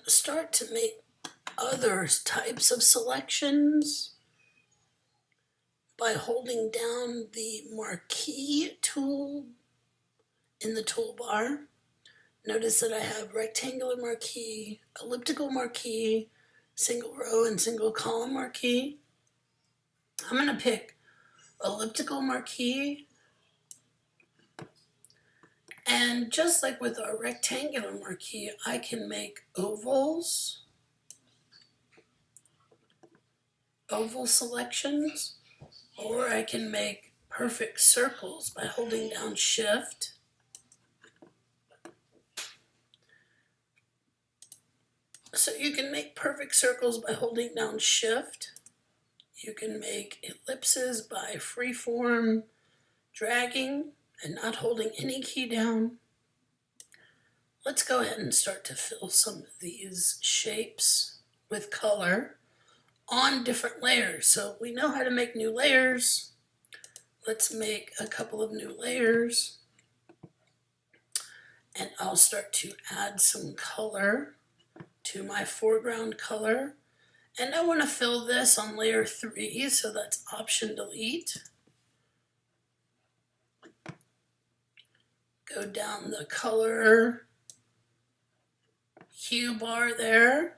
Start to make other types of selections by holding down the Marquee tool in the toolbar. Notice that I have rectangular marquee, elliptical marquee, single row and single column marquee. I'm going to pick elliptical marquee, and just like with our rectangular marquee, I can make ovals, oval selections, or I can make perfect circles by holding down Shift. So you can make perfect circles by holding down Shift. You can make ellipses by freeform dragging and not holding any key down. Let's go ahead and start to fill some of these shapes with color on different layers. So we know how to make new layers. Let's make a couple of new layers. And I'll start to add some color to my foreground color. And I want to fill this on layer 3, so that's Option Delete. Go down the color hue bar there.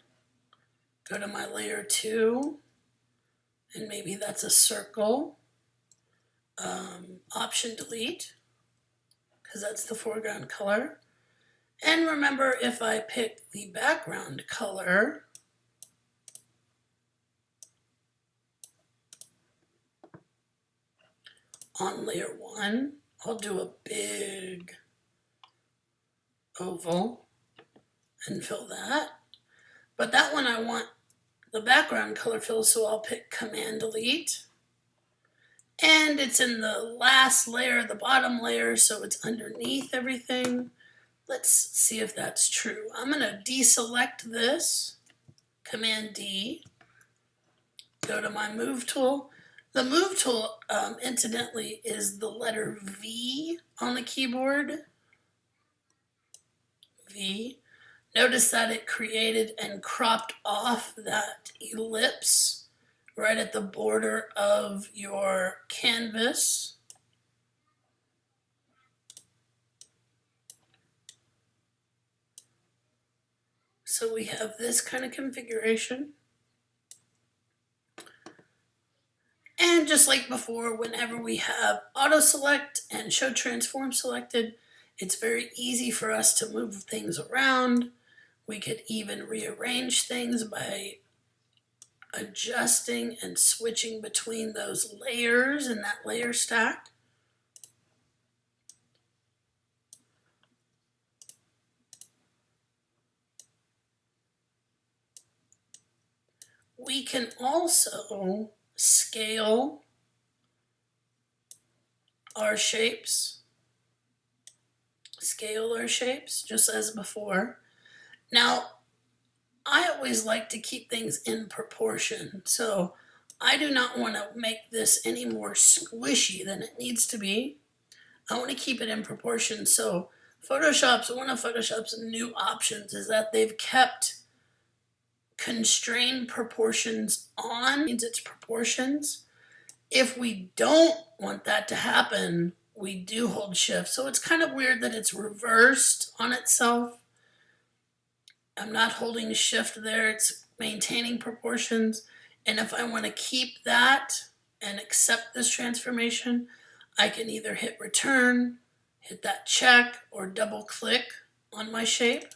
Go to my layer 2, and maybe that's a circle. Option Delete, because that's the foreground color. And remember, if I pick the background color, on layer 1, I'll do a big oval and fill that. But that one I want the background color filled, so I'll pick Command Delete. And it's in the last layer, the bottom layer, so it's underneath everything. Let's see if that's true. I'm going to deselect this, Command D, go to my Move tool. The Move tool, incidentally, is the letter V on the keyboard. V. Notice that it created and cropped off that ellipse right at the border of your canvas. So we have this kind of configuration. And just like before, whenever we have auto select and show transform selected, it's very easy for us to move things around. We could even rearrange things by adjusting and switching between those layers in that layer stack. We can also scale our shapes, just as before. Now, I always like to keep things in proportion, so I do not want to make this any more squishy than it needs to be. I want to keep it in proportion. So one of Photoshop's new options is that they've kept constrained proportions on. Means it's proportions. If we don't want that to happen, we do hold Shift. So it's kind of weird that it's reversed on itself. I'm not holding Shift there, it's maintaining proportions. And if I want to keep that and accept this transformation, I can either hit Return, hit that check, or double click on my shape.